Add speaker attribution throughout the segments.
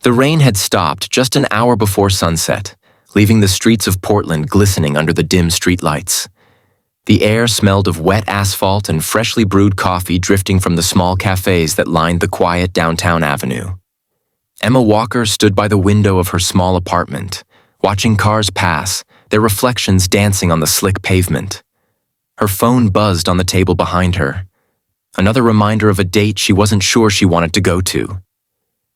Speaker 1: The rain had stopped just an hour before sunset, leaving the streets of Portland glistening under the dim streetlights. The air smelled of wet asphalt and freshly brewed coffee drifting from the small cafes that lined the quiet downtown avenue. Emma Walker stood by the window of her small apartment, watching cars pass, their reflections dancing on the slick pavement. Her phone buzzed on the table behind her. Another reminder of a date she wasn't sure she wanted to go to.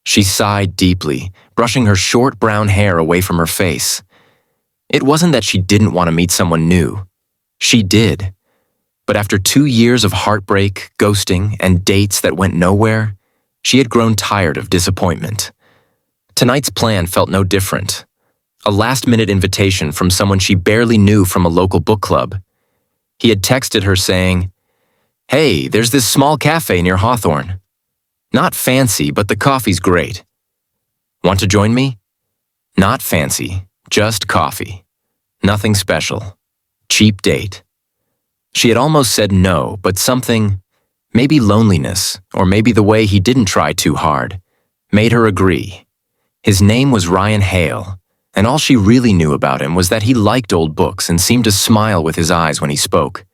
Speaker 1: She sighed deeply, brushing her short brown hair away from her face. It wasn't that she didn't want to meet someone new. She did. But after 2 years of heartbreak, ghosting, and dates that went nowhere, she had grown tired of disappointment. Tonight's plan felt no different. A last-minute invitation from someone she barely knew from a local book club. He had texted her saying, "Hey, there's this small cafe near Hawthorne. Not fancy, but the coffee's great. Want to join me? Not fancy, just coffee. Nothing special. Cheap date." She had almost said no, but something, maybe loneliness, or maybe the way he didn't try too hard, made her agree. His name was Ryan Hale, and all she really knew about him was that he liked old books and seemed to smile with his eyes when he spoke.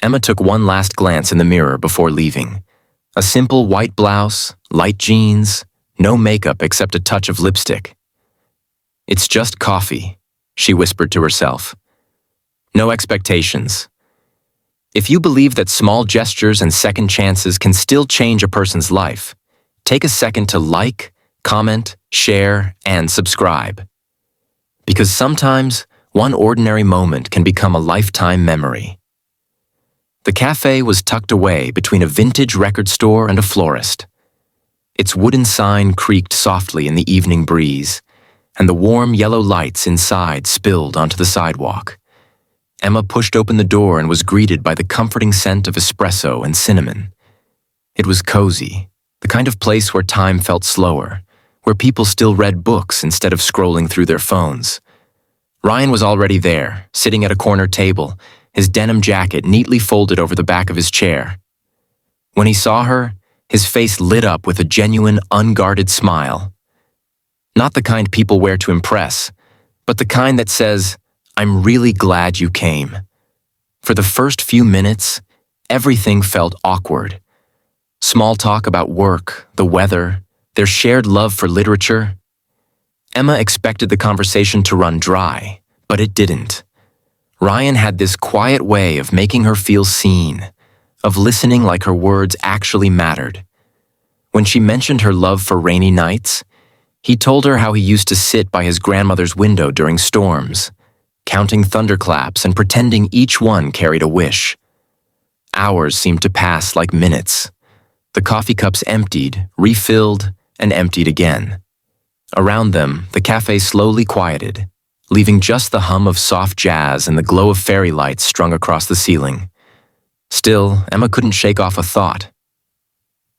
Speaker 1: Emma took one last glance in the mirror before leaving. A simple white blouse, light jeans, no makeup except a touch of lipstick. "It's just coffee," she whispered to herself. No expectations. If you believe that small gestures and second chances can still change a person's life, take a second to like, comment, share, and subscribe. Because sometimes, one ordinary moment can become a lifetime memory. The cafe was tucked away between a vintage record store and a florist. Its wooden sign creaked softly in the evening breeze, and the warm yellow lights inside spilled onto the sidewalk. Emma pushed open the door and was greeted by the comforting scent of espresso and cinnamon. It was cozy, the kind of place where time felt slower, where people still read books instead of scrolling through their phones. Ryan was already there, sitting at a corner table, his denim jacket neatly folded over the back of his chair. When he saw her, his face lit up with a genuine, unguarded smile. Not the kind people wear to impress, but the kind that says, "I'm really glad you came." For the first few minutes, everything felt awkward. Small talk about work, the weather, their shared love for literature. Emma expected the conversation to run dry, but it didn't. Ryan had this quiet way of making her feel seen, of listening like her words actually mattered. When she mentioned her love for rainy nights, he told her how he used to sit by his grandmother's window during storms, counting thunderclaps and pretending each one carried a wish. Hours seemed to pass like minutes. The coffee cups emptied, refilled, and emptied again. Around them, the cafe slowly quieted, leaving just the hum of soft jazz and the glow of fairy lights strung across the ceiling. Still, Emma couldn't shake off a thought.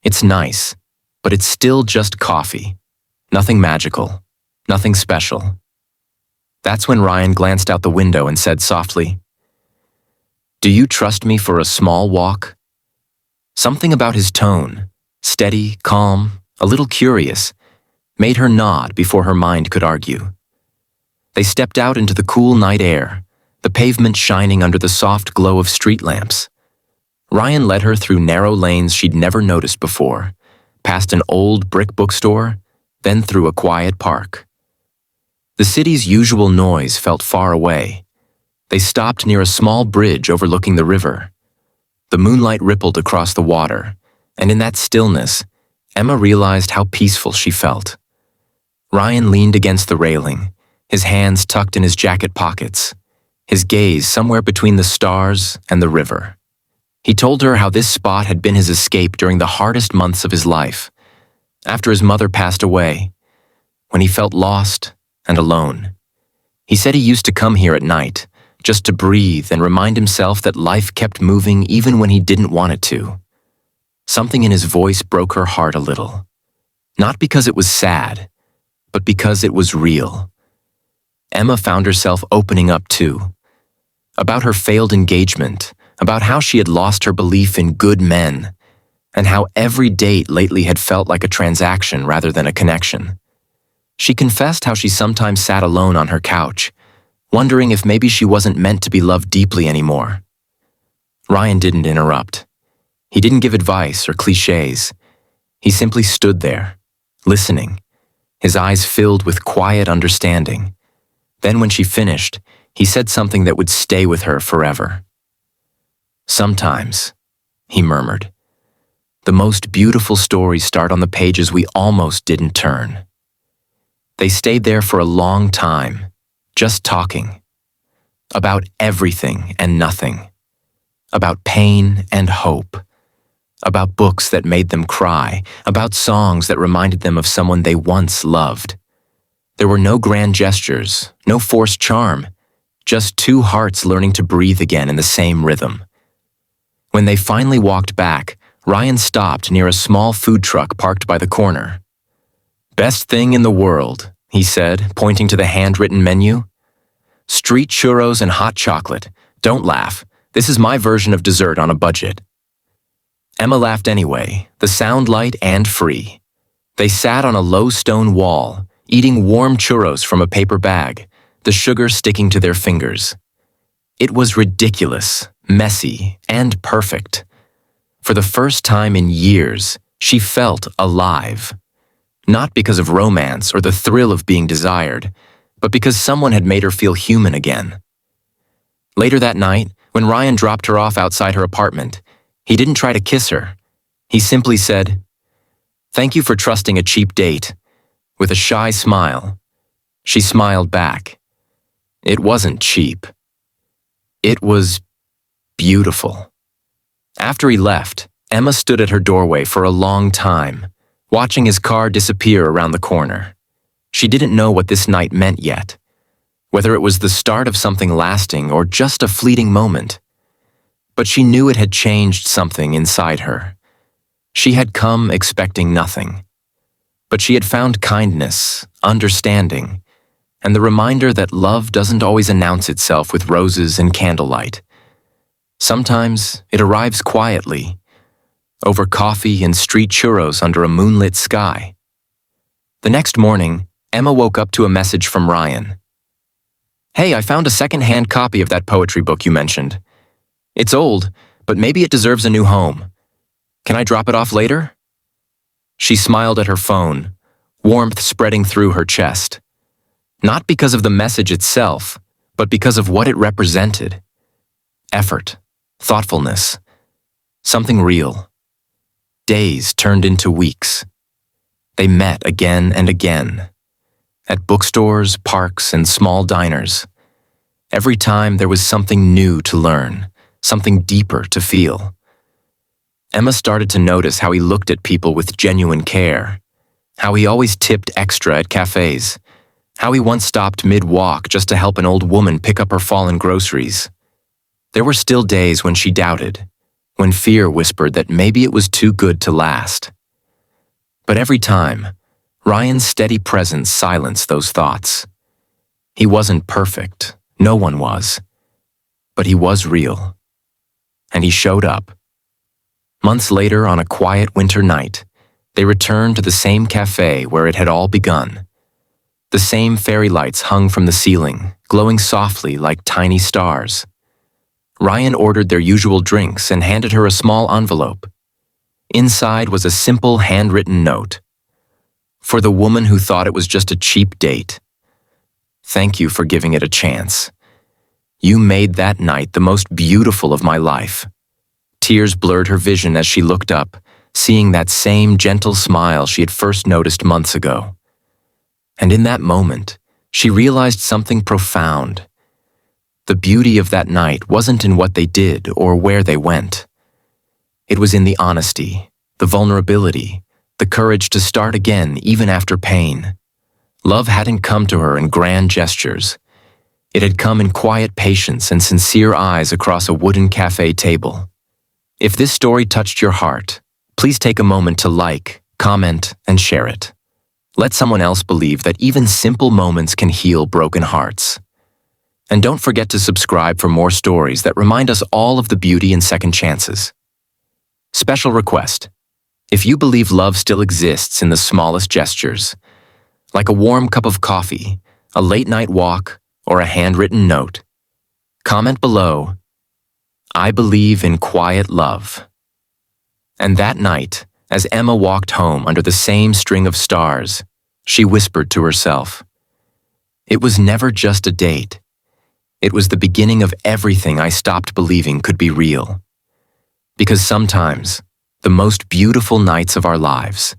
Speaker 1: It's nice, but it's still just coffee. Nothing magical, nothing special. That's when Ryan glanced out the window and said softly, "Do you trust me for a small walk?" Something about his tone, steady, calm, a little curious, made her nod before her mind could argue. They stepped out into the cool night air, the pavement shining under the soft glow of street lamps. Ryan led her through narrow lanes she'd never noticed before, past an old brick bookstore, then through a quiet park. The city's usual noise felt far away. They stopped near a small bridge overlooking the river. The moonlight rippled across the water, and in that stillness, Emma realized how peaceful she felt. Ryan leaned against the railing, his hands tucked in his jacket pockets, his gaze somewhere between the stars and the river. He told her how this spot had been his escape during the hardest months of his life, after his mother passed away, when he felt lost and alone. He said he used to come here at night, just to breathe and remind himself that life kept moving even when he didn't want it to. Something in his voice broke her heart a little. Not because it was sad, but because it was real. Emma found herself opening up too. About her failed engagement, about how she had lost her belief in good men, and how every date lately had felt like a transaction rather than a connection. She confessed how she sometimes sat alone on her couch, wondering if maybe she wasn't meant to be loved deeply anymore. Ryan didn't interrupt. He didn't give advice or cliches. He simply stood there, listening, his eyes filled with quiet understanding. Then when she finished, he said something that would stay with her forever. "Sometimes," he murmured, "the most beautiful stories start on the pages we almost didn't turn." They stayed there for a long time, just talking. About everything and nothing. About pain and hope. About books that made them cry. About songs that reminded them of someone they once loved. There were no grand gestures, no forced charm, just two hearts learning to breathe again in the same rhythm. When they finally walked back, Ryan stopped near a small food truck parked by the corner. "Best thing in the world," he said, pointing to the handwritten menu. "Street churros and hot chocolate. Don't laugh. This is my version of dessert on a budget." Emma laughed anyway, the sound light and free. They sat on a low stone wall, eating warm churros from a paper bag, the sugar sticking to their fingers. It was ridiculous, messy, and perfect. For the first time in years, she felt alive. Not because of romance or the thrill of being desired, but because someone had made her feel human again. Later that night, when Ryan dropped her off outside her apartment, he didn't try to kiss her. He simply said, "Thank you for trusting a cheap date," with a shy smile. She smiled back. It wasn't cheap. It was beautiful. After he left, Emma stood at her doorway for a long time, watching his car disappear around the corner. She didn't know what this night meant yet, whether it was the start of something lasting or just a fleeting moment. But she knew it had changed something inside her. She had come expecting nothing. But she had found kindness, understanding, and the reminder that love doesn't always announce itself with roses and candlelight. Sometimes it arrives quietly, over coffee and street churros under a moonlit sky. The next morning, Emma woke up to a message from Ryan. "Hey, I found a second-hand copy of that poetry book you mentioned. It's old, but maybe it deserves a new home. Can I drop it off later?" She smiled at her phone, warmth spreading through her chest. Not because of the message itself, but because of what it represented. Effort, thoughtfulness, something real. Days turned into weeks. They met again and again, at bookstores, parks, and small diners. Every time there was something new to learn, something deeper to feel. Emma started to notice how he looked at people with genuine care, how he always tipped extra at cafes, how he once stopped mid-walk just to help an old woman pick up her fallen groceries. There were still days when she doubted, when fear whispered that maybe it was too good to last. But every time, Ryan's steady presence silenced those thoughts. He wasn't perfect, no one was, but he was real. And he showed up. Months later, on a quiet winter night, they returned to the same cafe where it had all begun. The same fairy lights hung from the ceiling, glowing softly like tiny stars. Ryan ordered their usual drinks and handed her a small envelope. Inside was a simple handwritten note. "For the woman who thought it was just a cheap date. Thank you for giving it a chance. You made that night the most beautiful of my life." Tears blurred her vision as she looked up, seeing that same gentle smile she had first noticed months ago. And in that moment, she realized something profound. The beauty of that night wasn't in what they did or where they went. It was in the honesty, the vulnerability, the courage to start again even after pain. Love hadn't come to her in grand gestures. It had come in quiet patience and sincere eyes across a wooden cafe table. If this story touched your heart, please take a moment to like, comment, and share it. Let someone else believe that even simple moments can heal broken hearts. And don't forget to subscribe for more stories that remind us all of the beauty in second chances. Special request: if you believe love still exists in the smallest gestures, like a warm cup of coffee, a late-night walk, or a handwritten note. Comment below, "I believe in quiet love." And that night, as Emma walked home under the same string of stars, she whispered to herself, "It was never just a date. It was the beginning of everything I stopped believing could be real." Because sometimes, the most beautiful nights of our lives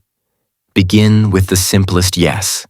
Speaker 1: begin with the simplest yes.